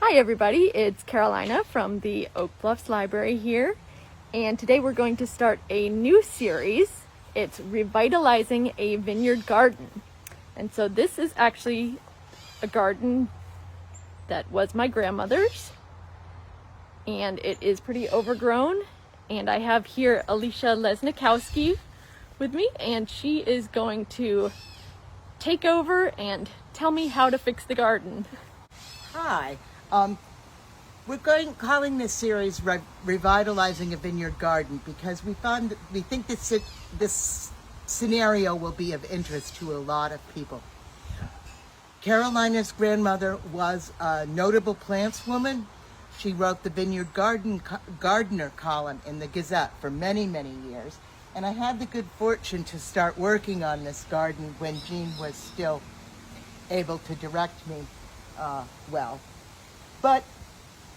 Hi everybody, it's Carolina from the Oak Bluffs Library here, and today we're going to start a new series. It's Revitalizing a Vineyard Garden. And so this is actually a garden that was my grandmother's, and it is pretty overgrown. And I have here Alicia Lesnikowski with me, and she is going to take over and tell me how to fix the garden. Hi. We're calling this series Revitalizing a Vineyard Garden because we think this scenario will be of interest to a lot of people. Carolina's grandmother was a notable plantswoman. She wrote the Vineyard Gardener column in the Gazette for many, many years. And I had the good fortune to start working on this garden when Jean was still able to direct me well. But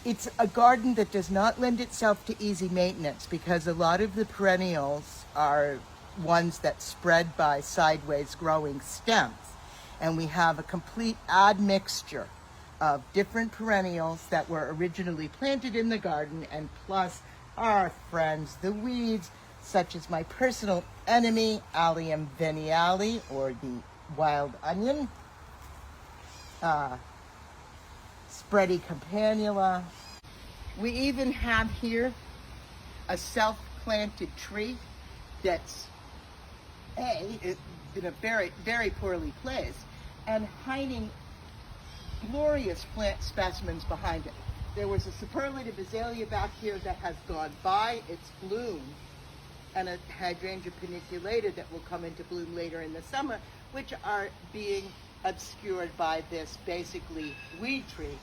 it's a garden that does not lend itself to easy maintenance because a lot of the perennials are ones that spread by sideways growing stems. And we have a complete admixture of different perennials that were originally planted in the garden, and plus our friends, the weeds, such as my personal enemy, Allium veniale, or the wild onion, spready campanula. We even have here a self-planted tree that's in a very, very poorly placed and hiding glorious plant specimens behind it. There was a superlative azalea back here that has gone by its bloom, and a hydrangea paniculata that will come into bloom later in the summer, which are being obscured by this basically weed tree.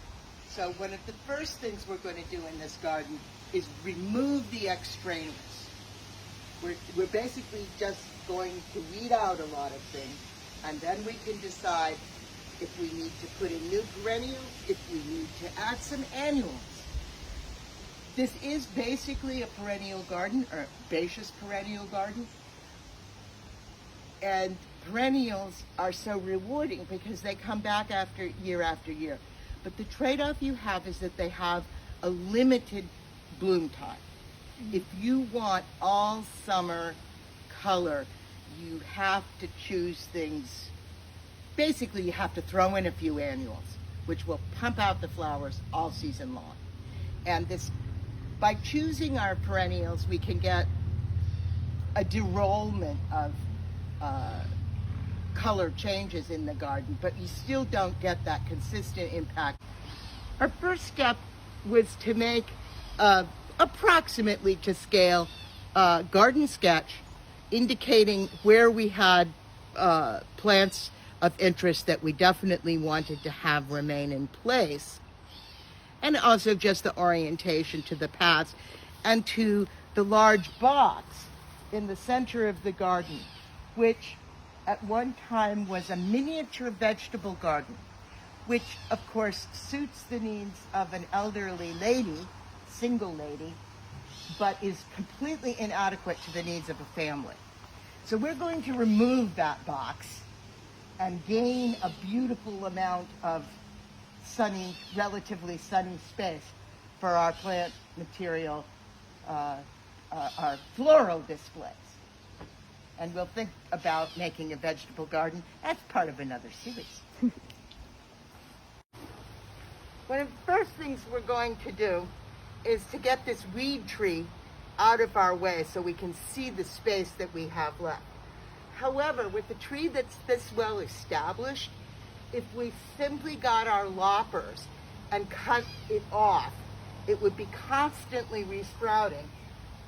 So one of the first things we're going to do in this garden is remove the extraneous. We're basically just going to weed out a lot of things, and then we can decide if we need to put in new perennials, if we need to add some annuals. This is basically a perennial garden, or herbaceous perennial garden. And perennials are so rewarding because they come back after year. But the trade-off you have is that they have a limited bloom time. If you want all summer color, you have to choose things. Basically, you have to throw in a few annuals, which will pump out the flowers all season long. And by choosing our perennials, we can get a derollment of color changes in the garden, but you still don't get that consistent impact. Our first step was to make approximately to scale garden sketch indicating where we had plants of interest that we definitely wanted to have remain in place, and also just the orientation to the paths and to the large box in the center of the garden, which at one time was a miniature vegetable garden, which of course suits the needs of an elderly lady, single lady, but is completely inadequate to the needs of a family. So we're going to remove that box and gain a beautiful amount of relatively sunny space for our plant material, our floral displays. And we'll think about making a vegetable garden as part of another series. One of the first things we're going to do is to get this weed tree out of our way so we can see the space that we have left. However, with a tree that's this well established, if we simply got our loppers and cut it off, it would be constantly resprouting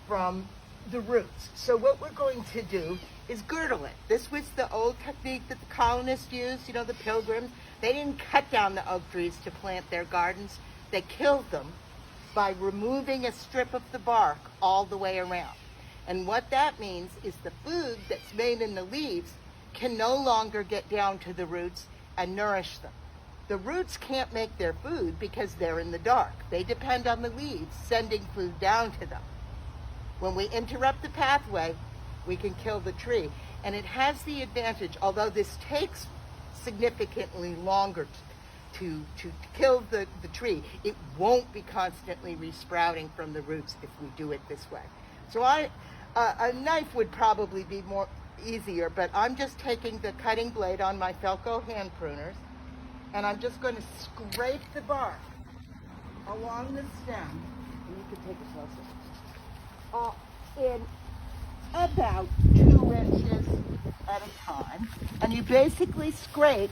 from the roots. So what we're going to do is girdle it. This was the old technique that the colonists used, the Pilgrims. They didn't cut down the oak trees to plant their gardens. They killed them by removing a strip of the bark all the way around. And what that means is the food that's made in the leaves can no longer get down to the roots and nourish them. The roots can't make their food because they're in the dark. They depend on the leaves sending food down to them. When we interrupt the pathway, we can kill the tree. And it has the advantage, although this takes significantly longer to kill the tree. It won't be constantly resprouting from the roots if we do it this way. So a knife would probably be more easier, but I'm just taking the cutting blade on my Felco hand pruners, and I'm just going to scrape the bark along the stem, and you can take it closer, in about 2 inches at a time. And you basically scrape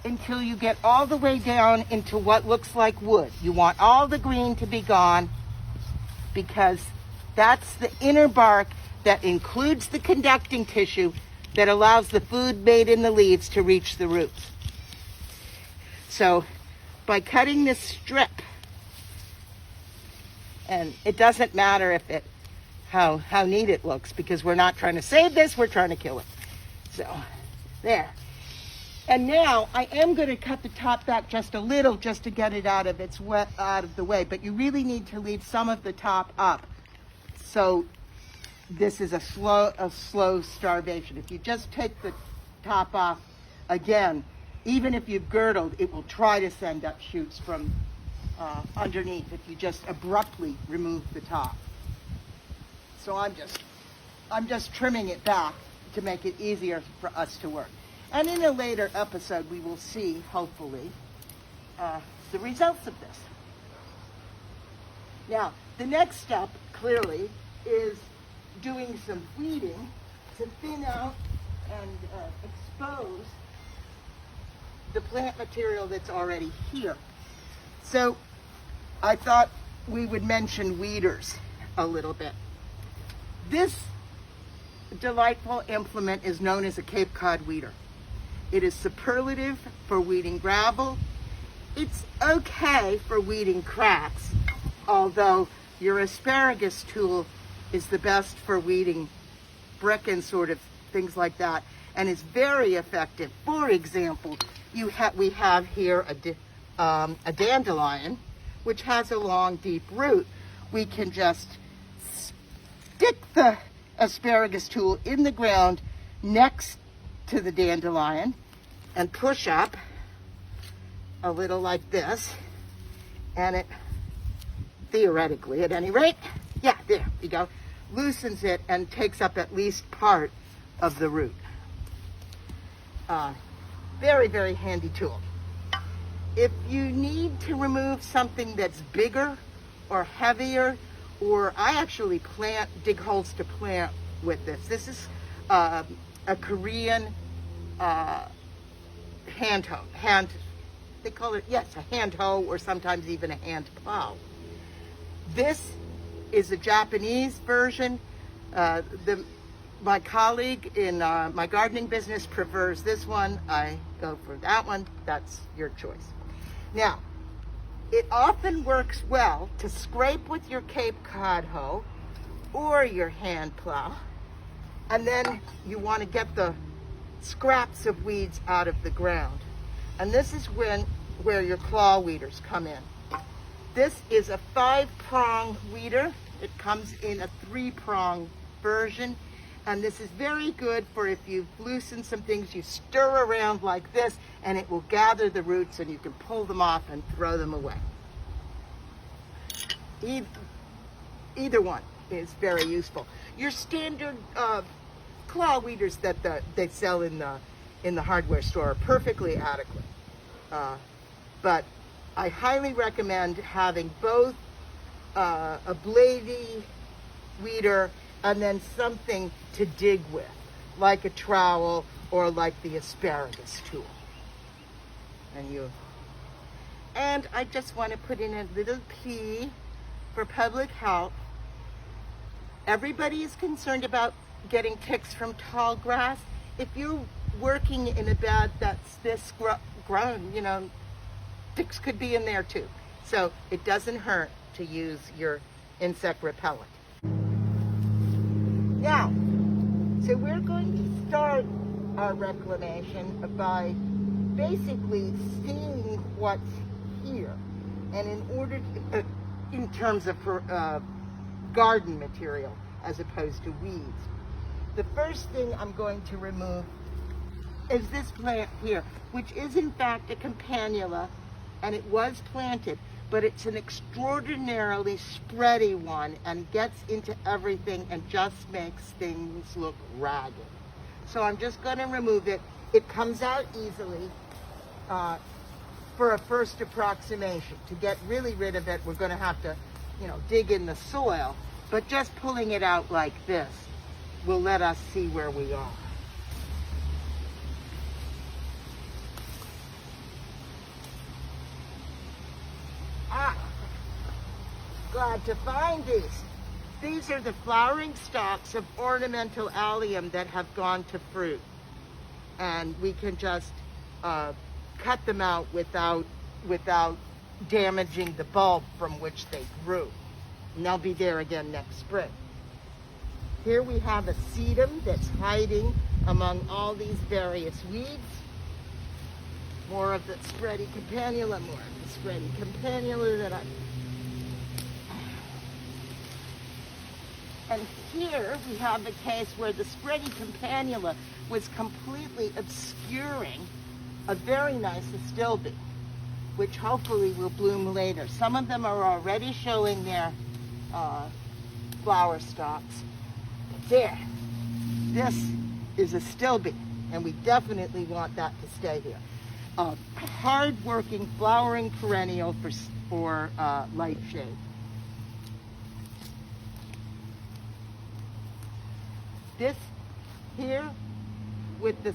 until you get all the way down into what looks like wood. You want all the green to be gone, because that's the inner bark that includes the conducting tissue that allows the food made in the leaves to reach the roots. So by cutting this strip, and it doesn't matter if how neat it looks, because we're not trying to save this, we're trying to kill it. So there. And now I am going to cut the top back just a little, just to get it out of the way, but you really need to leave some of the top up. So this is a slow starvation. If you just take the top off, again, even if you've girdled, it will try to send up shoots from underneath if you just abruptly remove the top. So I'm just trimming it back to make it easier for us to work. And in a later episode, we will see, hopefully, the results of this. Now, the next step, clearly, is doing some weeding to thin out and expose the plant material that's already here. So I thought we would mention weeders a little bit. This delightful implement is known as a Cape Cod weeder. It is superlative for weeding gravel. It's okay for weeding cracks, although your asparagus tool is the best for weeding brick and sort of things like that, and is very effective. For example, we have here a dandelion, which has a long, deep root. We can just stick the asparagus tool in the ground next to the dandelion and push up a little like this, and it, theoretically at any rate, yeah, there you go, loosens it and takes up at least part of the root. Very, very handy tool. If you need to remove something that's bigger or heavier, or I actually dig holes to plant with this. This is a Korean hand hoe. They call it, yes, a hand hoe, or sometimes even a hand plow. This is a Japanese version. My colleague in my gardening business prefers this one. I go for that one. That's your choice. Now, it often works well to scrape with your Cape Cod hoe or your hand plow, and then you want to get the scraps of weeds out of the ground. And this is where your claw weeders come in. This is a 5-prong weeder. It comes in a 3-prong version. And this is very good for if you've loosened some things, you stir around like this, and it will gather the roots, and you can pull them off and throw them away. Either one is very useful. Your standard claw weeders that they sell in the hardware store are perfectly adequate. But I highly recommend having both a bladey weeder and then something to dig with, like a trowel or like the asparagus tool. And I just want to put in a little plea for public health. Everybody is concerned about getting ticks from tall grass. If you're working in a bed that's this grown, ticks could be in there too. So it doesn't hurt to use your insect repellent. Now, so we're going to start our reclamation by basically seeing what's here. And in terms of garden material as opposed to weeds. The first thing I'm going to remove is this plant here, which is in fact a campanula and it was planted, but it's an extraordinarily spready one and gets into everything and just makes things look ragged. So I'm just going to remove it. It comes out easily for a first approximation. To get really rid of it, we're going to have to, dig in the soil, but just pulling it out like this will let us see where we are. Glad to find these. These are the flowering stalks of ornamental allium that have gone to fruit. And we can just cut them out without damaging the bulb from which they grew. And they'll be there again next spring. Here we have a sedum that's hiding among all these various weeds. More of the spready campanula, more of the spready campanula that And here we have a case where the spready campanula was completely obscuring a very nice astilbe, which hopefully will bloom later. Some of them are already showing their flower stalks. There, this is astilbe, and we definitely want that to stay here. A hard-working flowering perennial for light shade. This here, with the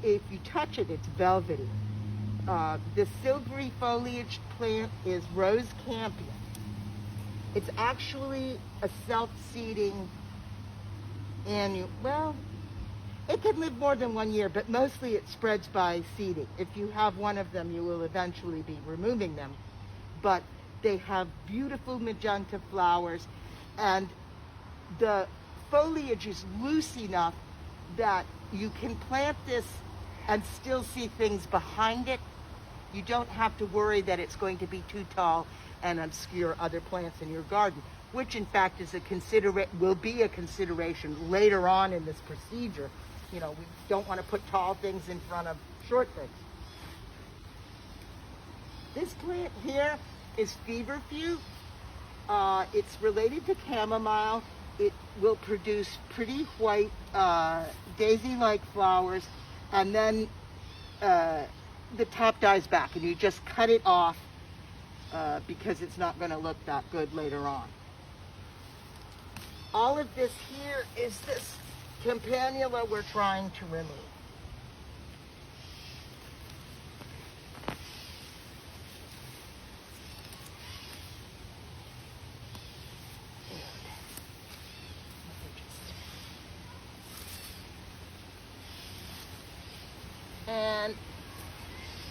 if you touch it, it's velvety. The silvery foliaged plant is rose campion. It's actually a self-seeding annual. Well, it can live more than 1 year, but mostly it spreads by seeding. If you have one of them, you will eventually be removing them. But they have beautiful magenta flowers, and the foliage is loose enough that you can plant this and still see things behind it. You don't have to worry that it's going to be too tall and obscure other plants in your garden, which in fact is will be a consideration later on in this procedure. We don't want to put tall things in front of short things. This plant here is feverfew. It's related to chamomile. It will produce pretty white daisy-like flowers, and then the top dies back, and you just cut it off because it's not going to look that good later on. All of this here is this campanula we're trying to remove. And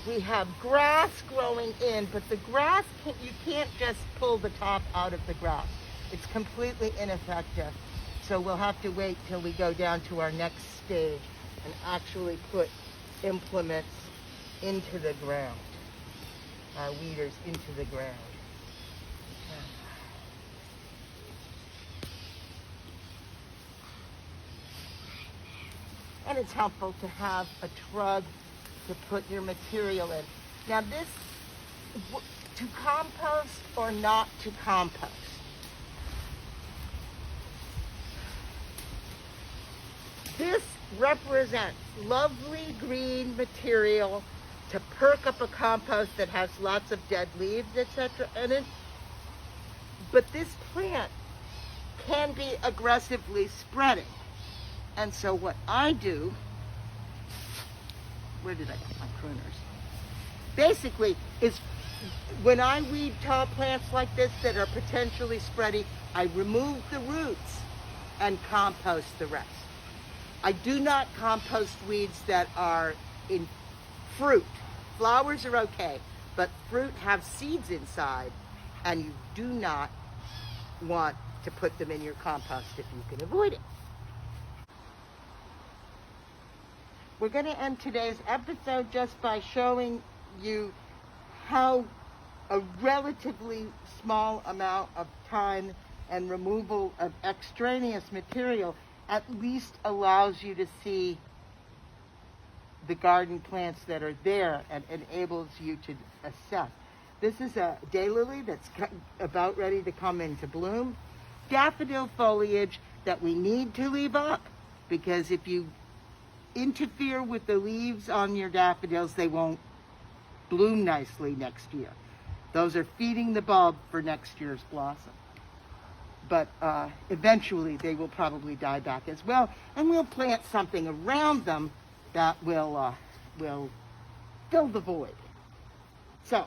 we have grass growing in, but the grass, you can't just pull the top out of the grass. It's completely ineffective. So we'll have to wait till we go down to our next stage and actually put implements into the ground, our weeders into the ground. And it's helpful to have a trug to put your material in. Now this, to compost or not to compost? This represents lovely green material to perk up a compost that has lots of dead leaves, etc. in it. But this plant can be aggressively spreading. And so what I do, where did I put my pruners? Basically, is when I weed tall plants like this that are potentially spready, I remove the roots and compost the rest. I do not compost weeds that are in fruit. Flowers are okay, but fruit have seeds inside, and you do not want to put them in your compost if you can avoid it. We're going to end today's episode just by showing you how a relatively small amount of time and removal of extraneous material at least allows you to see the garden plants that are there and enables you to assess. This is a daylily that's about ready to come into bloom. Daffodil foliage that we need to leave up, because if you interfere with the leaves on your daffodils, they won't bloom nicely next year. Those are feeding the bulb for next year's blossom. But eventually they will probably die back as well, and we'll plant something around them that will fill the void. So,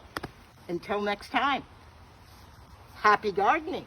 until next time, happy gardening.